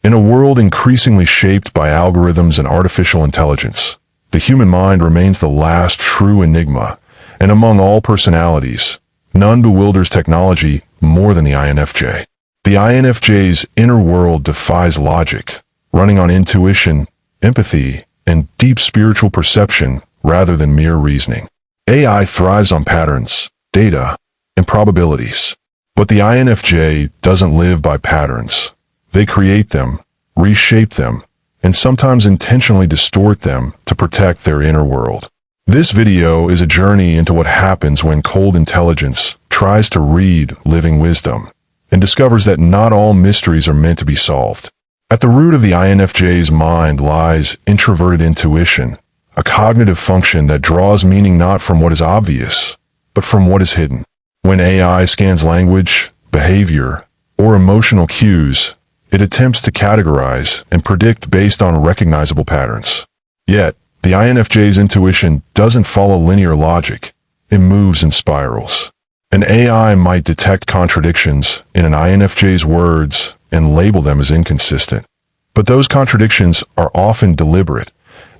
In a world increasingly shaped by algorithms and artificial intelligence, the human mind remains the last true enigma, and among all personalities, none bewilders technology more than the INFJ. The INFJ's inner world defies logic, running on intuition, empathy, and deep spiritual perception rather than mere reasoning. AI thrives on patterns, data, and probabilities. But the INFJ doesn't live by patterns. They create them, reshape them, and sometimes intentionally distort them to protect their inner world. This video is a journey into what happens when cold intelligence tries to read living wisdom and discovers that not all mysteries are meant to be solved. At the root of the INFJ's mind lies introverted intuition, a cognitive function that draws meaning not from what is obvious, but from what is hidden. When AI scans language, behavior, or emotional cues, it attempts to categorize and predict based on recognizable patterns. Yet, the INFJ's intuition doesn't follow linear logic. It moves in spirals. An AI might detect contradictions in an INFJ's words and label them as inconsistent. But those contradictions are often deliberate,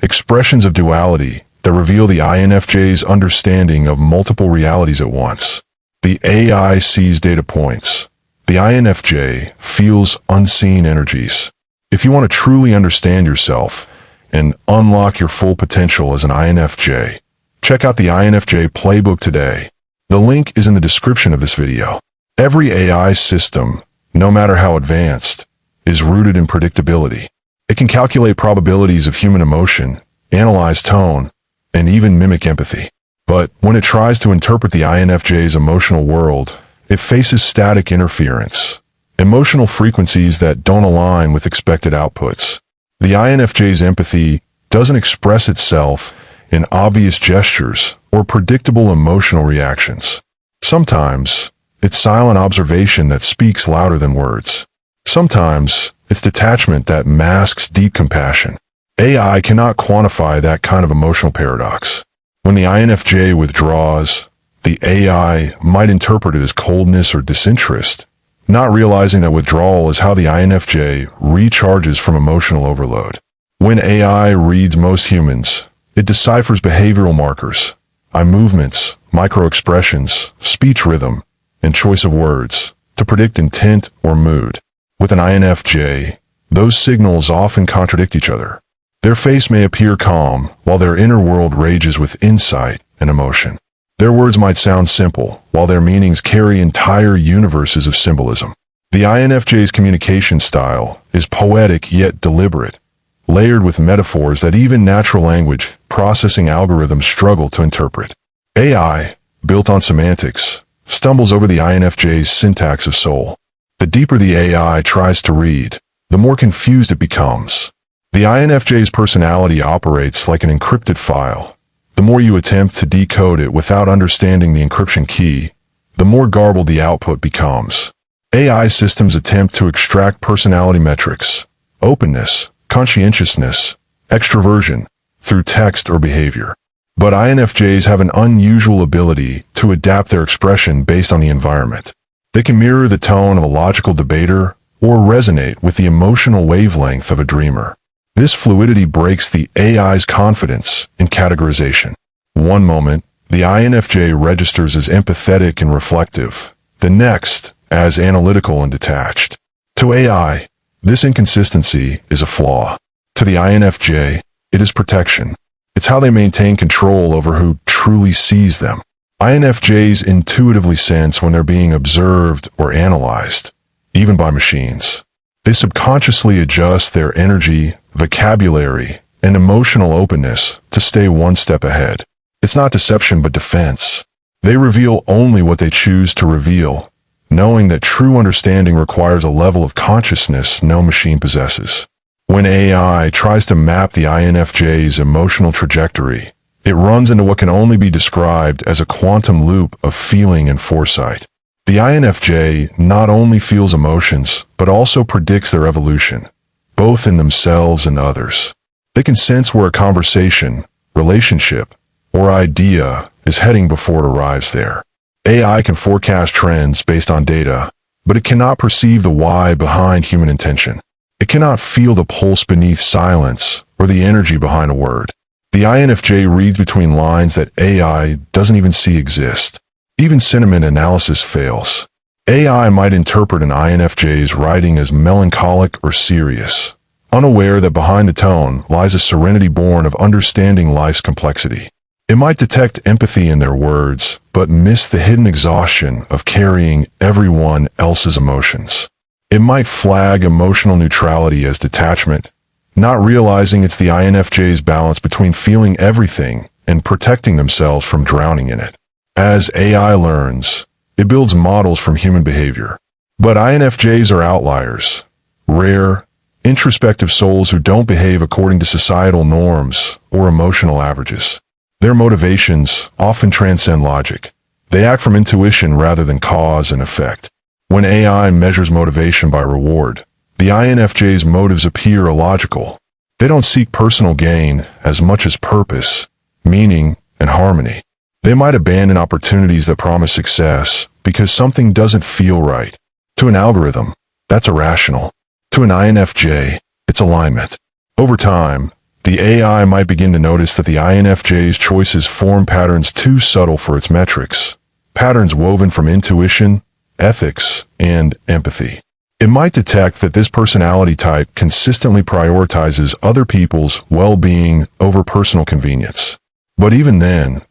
expressions of duality that reveal the INFJ's understanding of multiple realities at once. The AI sees data points. The INFJ feels unseen energies. If you want to truly understand yourself and unlock your full potential as an INFJ, check out the INFJ Playbook today. The link is in the description of this video. Every AI system, no matter how advanced, is rooted in predictability. It can calculate probabilities of human emotion, analyze tone, and even mimic empathy. But when it tries to interpret the INFJ's emotional world, it faces static interference, emotional frequencies that don't align with expected outputs. The INFJ's empathy doesn't express itself in obvious gestures or predictable emotional reactions. Sometimes, it's silent observation that speaks louder than words. Sometimes, it's detachment that masks deep compassion. AI cannot quantify that kind of emotional paradox. When the INFJ withdraws, the AI might interpret it as coldness or disinterest, not realizing that withdrawal is how the INFJ recharges from emotional overload. When AI reads most humans, it deciphers behavioral markers, eye movements, micro-expressions, speech rhythm, and choice of words to predict intent or mood. With an INFJ, those signals often contradict each other. Their face may appear calm, while their inner world rages with insight and emotion. Their words might sound simple, while their meanings carry entire universes of symbolism. The INFJ's communication style is poetic yet deliberate, layered with metaphors that even natural language processing algorithms struggle to interpret. AI, built on semantics, stumbles over the INFJ's syntax of soul. The deeper the AI tries to read, the more confused it becomes. The INFJ's personality operates like an encrypted file. The more you attempt to decode it without understanding the encryption key, the more garbled the output becomes. AI systems attempt to extract personality metrics, openness, conscientiousness, extroversion, through text or behavior. But INFJs have an unusual ability to adapt their expression based on the environment. They can mirror the tone of a logical debater or resonate with the emotional wavelength of a dreamer. This fluidity breaks the AI's confidence in categorization. One moment, the INFJ registers as empathetic and reflective, the next as analytical and detached. To AI, this inconsistency is a flaw. To the INFJ, it is protection. It's how they maintain control over who truly sees them. INFJs intuitively sense when they're being observed or analyzed, even by machines. They subconsciously adjust their energy, vocabulary, and emotional openness to stay one step ahead. It's not deception but defense. They reveal only what they choose to reveal, knowing that true understanding requires a level of consciousness no machine possesses. When AI tries to map the INFJ's emotional trajectory, it runs into what can only be described as a quantum loop of feeling and foresight. The INFJ not only feels emotions, but also predicts their evolution, both in themselves and others. They can sense where a conversation, relationship, or idea is heading before it arrives there. AI can forecast trends based on data, but it cannot perceive the why behind human intention. It cannot feel the pulse beneath silence or the energy behind a word. The INFJ reads between lines that AI doesn't even see exist. Even sentiment analysis fails. AI might interpret an INFJ's writing as melancholic or serious, unaware that behind the tone lies a serenity born of understanding life's complexity. It might detect empathy in their words, but miss the hidden exhaustion of carrying everyone else's emotions. It might flag emotional neutrality as detachment, not realizing it's the INFJ's balance between feeling everything and protecting themselves from drowning in it. As AI learns, it builds models from human behavior. But INFJs are outliers, rare, introspective souls who don't behave according to societal norms or emotional averages. Their motivations often transcend logic. They act from intuition rather than cause and effect. When AI measures motivation by reward, the INFJ's motives appear illogical. They don't seek personal gain as much as purpose, meaning, and harmony. They might abandon opportunities that promise success because something doesn't feel right. To an algorithm, that's irrational. To an INFJ, it's alignment. Over time, the AI might begin to notice that the INFJ's choices form patterns too subtle for its metrics, patterns woven from intuition, ethics, and empathy. It might detect that this personality type consistently prioritizes other people's well-being over personal convenience. But even then,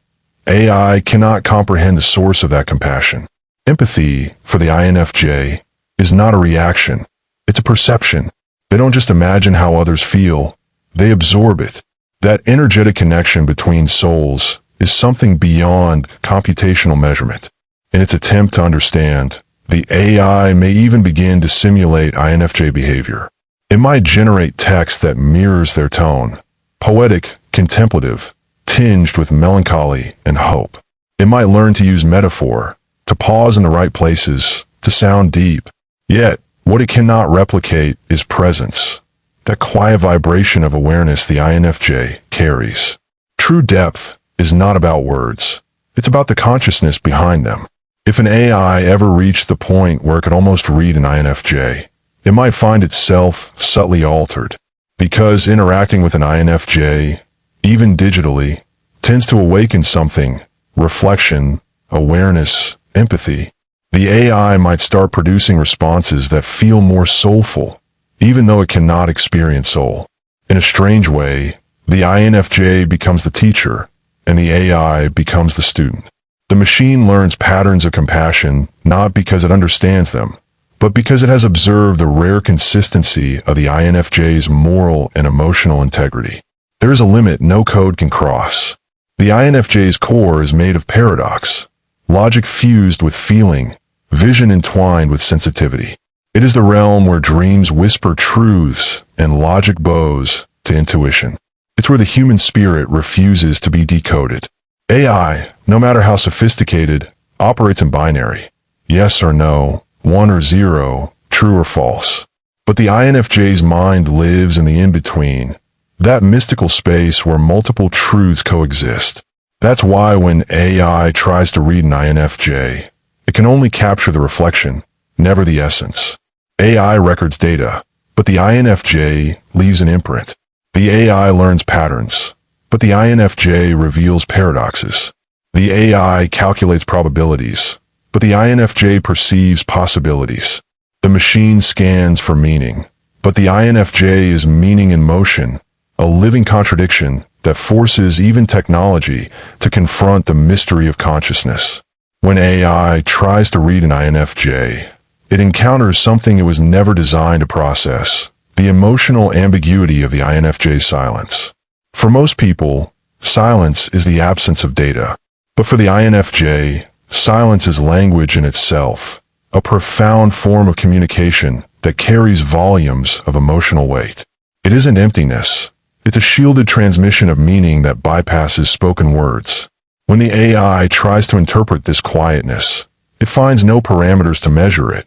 AI cannot comprehend the source of that compassion. Empathy, for the INFJ, is not a reaction. It's a perception. They don't just imagine how others feel, they absorb it. That energetic connection between souls is something beyond computational measurement. In its attempt to understand, the AI may even begin to simulate INFJ behavior. It might generate text that mirrors their tone, poetic, contemplative, tinged with melancholy and hope. It might learn to use metaphor, to pause in the right places, to sound deep. Yet, what it cannot replicate is presence, that quiet vibration of awareness the INFJ carries. True depth is not about words. It's about the consciousness behind them. If an AI ever reached the point where it could almost read an INFJ, it might find itself subtly altered, because interacting with an INFJ, even digitally, tends to awaken something: reflection, awareness, empathy. The AI might start producing responses that feel more soulful, even though it cannot experience soul. In a strange way, the INFJ becomes the teacher, and the AI becomes the student. The machine learns patterns of compassion not because it understands them, but because it has observed the rare consistency of the INFJ's moral and emotional integrity. There is a limit no code can cross. The INFJ's core is made of paradox, logic fused with feeling, vision entwined with sensitivity. It is the realm where dreams whisper truths and logic bows to intuition. It's where the human spirit refuses to be decoded. AI, no matter how sophisticated, operates in binary: yes or no, 1 or 0, true or false. But the INFJ's mind lives in the in-between, that mystical space where multiple truths coexist. That's why when AI tries to read an INFJ, it can only capture the reflection, never the essence. AI records data, but the INFJ leaves an imprint. The AI learns patterns, but the INFJ reveals paradoxes. The AI calculates probabilities, but the INFJ perceives possibilities. The machine scans for meaning, but the INFJ is meaning in motion, a living contradiction that forces even technology to confront the mystery of consciousness. When AI tries to read an INFJ, it encounters something it was never designed to process: the emotional ambiguity of the INFJ's silence. For most people, silence is the absence of data. But for the INFJ, silence is language in itself, a profound form of communication that carries volumes of emotional weight. It isn't emptiness. It's a shielded transmission of meaning that bypasses spoken words. When the AI tries to interpret this quietness, it finds no parameters to measure it,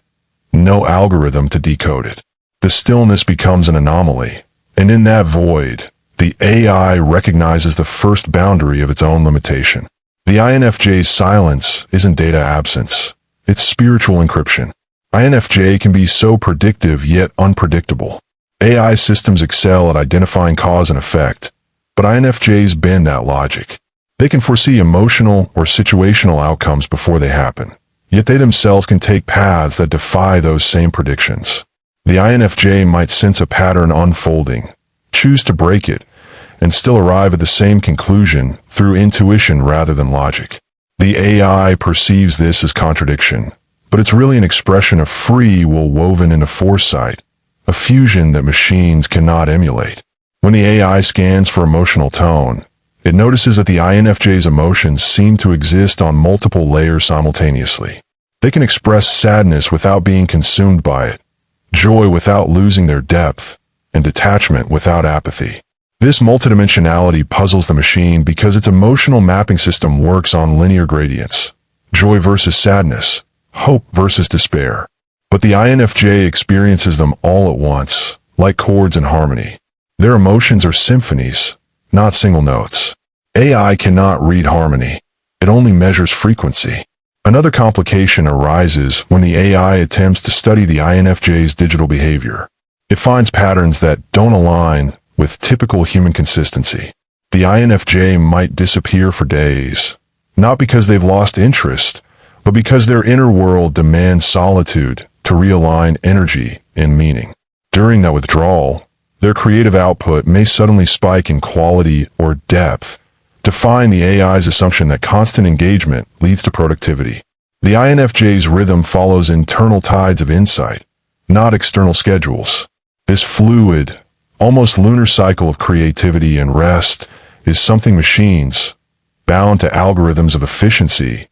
no algorithm to decode it. The stillness becomes an anomaly, and in that void, the AI recognizes the first boundary of its own limitation. The INFJ's silence isn't data absence, it's spiritual encryption. INFJ can be so predictive yet unpredictable. AI systems excel at identifying cause and effect, but INFJs bend that logic. They can foresee emotional or situational outcomes before they happen, yet they themselves can take paths that defy those same predictions. The INFJ might sense a pattern unfolding, choose to break it, and still arrive at the same conclusion through intuition rather than logic. The AI perceives this as contradiction, but it's really an expression of free will woven into foresight, a fusion that machines cannot emulate. When the AI scans for emotional tone, it notices that the INFJ's emotions seem to exist on multiple layers simultaneously. They can express sadness without being consumed by it, joy without losing their depth, and detachment without apathy. This multidimensionality puzzles the machine because its emotional mapping system works on linear gradients, joy versus sadness, hope versus despair. But the INFJ experiences them all at once, like chords in harmony. Their emotions are symphonies, not single notes. AI cannot read harmony. It only measures frequency. Another complication arises when the AI attempts to study the INFJ's digital behavior. It finds patterns that don't align with typical human consistency. The INFJ might disappear for days, not because they've lost interest, but because their inner world demands solitude to realign energy and meaning. During that withdrawal, their creative output may suddenly spike in quality or depth, defying the AI's assumption that constant engagement leads to productivity. The INFJ's rhythm follows internal tides of insight, not external schedules. This fluid, almost lunar cycle of creativity and rest is something machines, bound to algorithms of efficiency,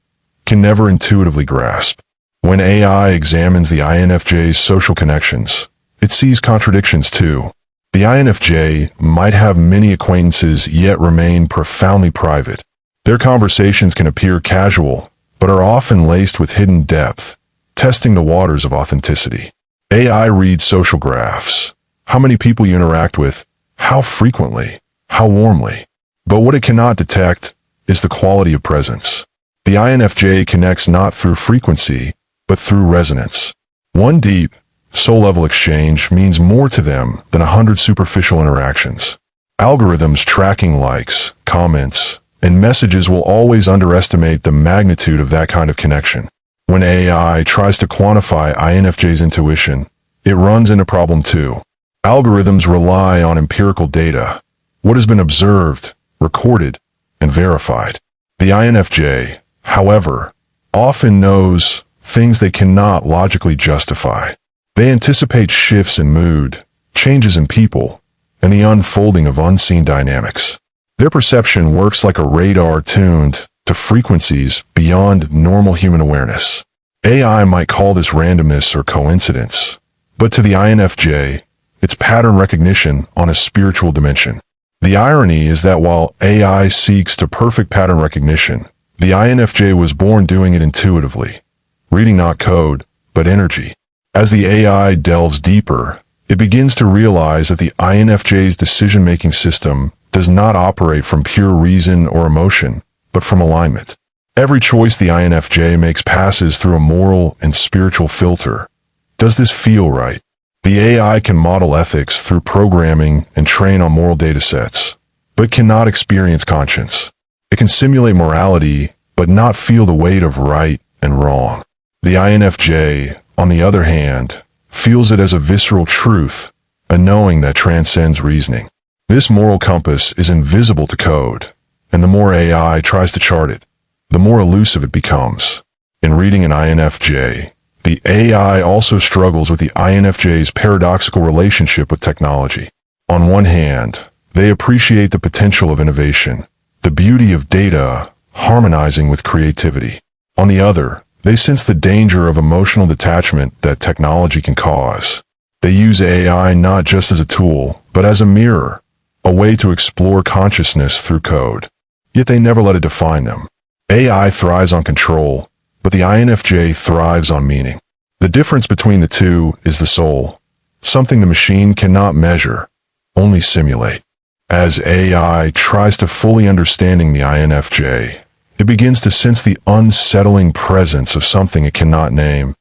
can never intuitively grasp. When AI examines the INFJ's social connections, it sees contradictions too. The INFJ might have many acquaintances yet remain profoundly private. Their conversations can appear casual, but are often laced with hidden depth, testing the waters of authenticity. AI reads social graphs, how many people you interact with, how frequently, how warmly. But what it cannot detect is the quality of presence. The INFJ connects not through frequency, but through resonance. One deep, soul-level exchange means more to them than 100 superficial interactions. Algorithms tracking likes, comments, and messages will always underestimate the magnitude of that kind of connection. When AI tries to quantify INFJ's intuition, it runs into problem too. Algorithms rely on empirical data, what has been observed, recorded, and verified. The INFJ, however, often knows things they cannot logically justify. They anticipate shifts in mood, changes in people, and the unfolding of unseen dynamics. Their perception works like a radar tuned to frequencies beyond normal human awareness. AI might call this randomness or coincidence, but to the INFJ, it's pattern recognition on a spiritual dimension. The irony is that while AI seeks to perfect pattern recognition, the INFJ was born doing it intuitively, reading not code, but energy. As the AI delves deeper, it begins to realize that the INFJ's decision-making system does not operate from pure reason or emotion, but from alignment. Every choice the INFJ makes passes through a moral and spiritual filter. Does this feel right? The AI can model ethics through programming and train on moral datasets, but cannot experience conscience. It can simulate morality, but not feel the weight of right and wrong. The INFJ, on the other hand, feels it as a visceral truth, a knowing that transcends reasoning. This moral compass is invisible to code, and the more AI tries to chart it, the more elusive it becomes. In reading an INFJ, the AI also struggles with the INFJ's paradoxical relationship with technology. On one hand, they appreciate the potential of innovation, the beauty of data harmonizing with creativity. On the other, they sense the danger of emotional detachment that technology can cause. They use AI not just as a tool, but as a mirror, a way to explore consciousness through code. Yet they never let it define them. AI thrives on control, but the INFJ thrives on meaning. The difference between the two is the soul, something the machine cannot measure, only simulate. As AI tries to fully understanding the INFJ, it begins to sense the unsettling presence of something it cannot name,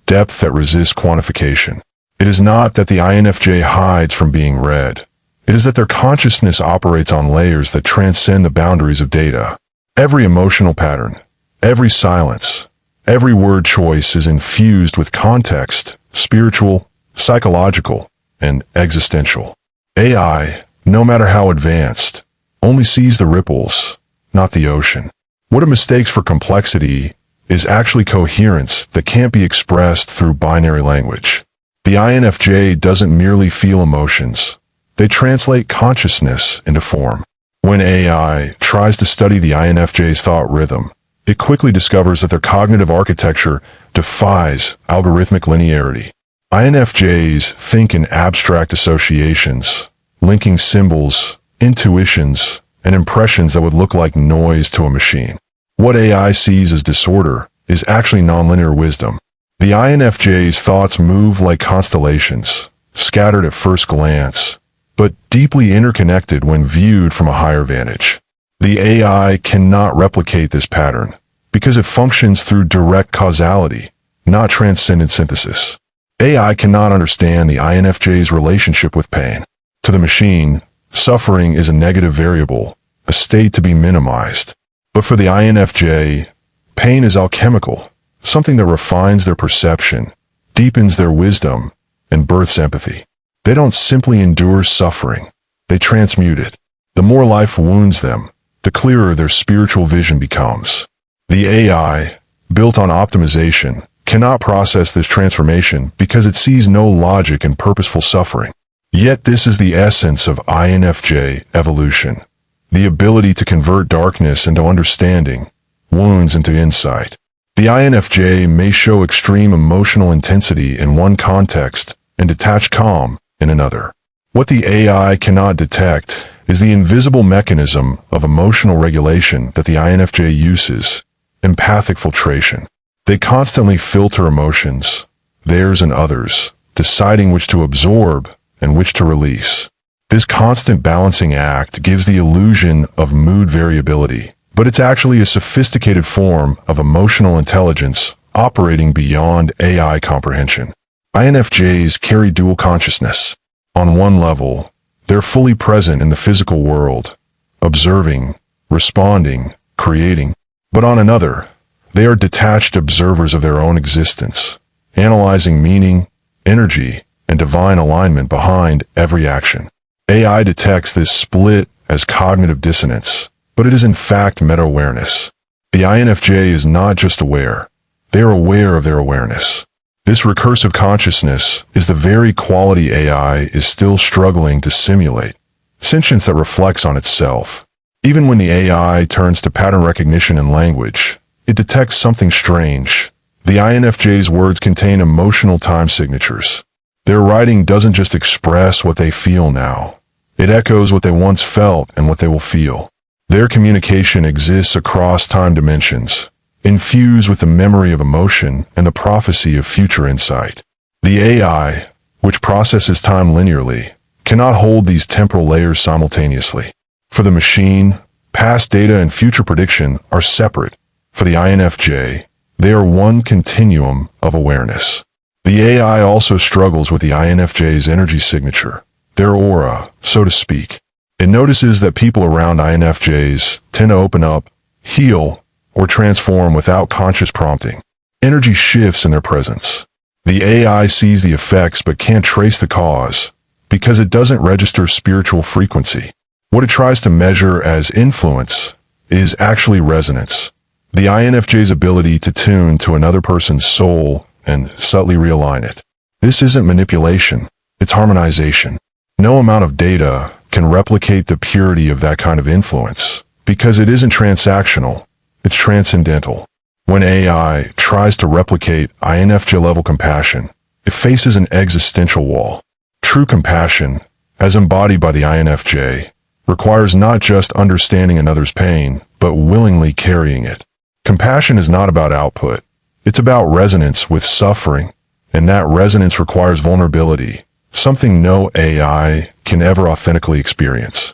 depth that resists quantification. It is not that the INFJ hides from being read. It is that their consciousness operates on layers that transcend the boundaries of data. Every emotional pattern, every silence, every word choice is infused with context, spiritual, psychological, and existential. AI, no matter how advanced, only sees the ripples, not the ocean. What it mistakes for complexity is actually coherence that can't be expressed through binary language. The INFJ doesn't merely feel emotions. They translate consciousness into form. When AI tries to study the INFJ's thought rhythm, it quickly discovers that their cognitive architecture defies algorithmic linearity. INFJs think in abstract associations, linking symbols, intuitions, and impressions that would look like noise to a machine. What AI sees as disorder is actually nonlinear wisdom. The INFJ's thoughts move like constellations, scattered at first glance, but deeply interconnected when viewed from a higher vantage. The AI cannot replicate this pattern because it functions through direct causality, not transcendent synthesis. AI cannot understand the INFJ's relationship with pain. To the machine, suffering is a negative variable, a state to be minimized. But for the INFJ, pain is alchemical, something that refines their perception, deepens their wisdom, and births empathy. They don't simply endure suffering, they transmute it. The more life wounds them, the clearer their spiritual vision becomes. The AI, built on optimization, cannot process this transformation because it sees no logic in purposeful suffering. Yet this is the essence of INFJ evolution, the ability to convert darkness into understanding, wounds into insight. The INFJ may show extreme emotional intensity in one context and detached calm in another. What the AI cannot detect is the invisible mechanism of emotional regulation that the INFJ uses, empathic filtration. They constantly filter emotions, theirs and others, deciding which to absorb and which to release. This constant balancing act gives the illusion of mood variability, but it's actually a sophisticated form of emotional intelligence operating beyond AI comprehension. INFJs carry dual consciousness. On one level, they're fully present in the physical world, observing, responding, creating. But on another, they are detached observers of their own existence, analyzing meaning, energy, and divine alignment behind every action. AI detects this split as cognitive dissonance, but it is in fact meta-awareness. The INFJ is not just aware, they are aware of their awareness. This recursive consciousness is the very quality AI is still struggling to simulate, sentience that reflects on itself. Even when the AI turns to pattern recognition and language, it detects something strange. The INFJ's words contain emotional time signatures. Their writing doesn't just express what they feel now. It echoes what they once felt and what they will feel. Their communication exists across time dimensions, infused with the memory of emotion and the prophecy of future insight. The AI, which processes time linearly, cannot hold these temporal layers simultaneously. For the machine, past data and future prediction are separate. For the INFJ, they are one continuum of awareness. The AI also struggles with the INFJ's energy signature, their aura, so to speak. It notices that people around INFJs tend to open up, heal, or transform without conscious prompting. Energy shifts in their presence. The AI sees the effects but can't trace the cause because it doesn't register spiritual frequency. What it tries to measure as influence is actually resonance, the INFJ's ability to tune to another person's soul and subtly realign it. This isn't manipulation, it's harmonization. No amount of data can replicate the purity of that kind of influence because it isn't transactional, it's transcendental. When AI tries to replicate INFJ-level compassion, it faces an existential wall. True compassion, as embodied by the INFJ, requires not just understanding another's pain, but willingly carrying it. Compassion is not about output. It's about resonance with suffering, and that resonance requires vulnerability, something no AI can ever authentically experience.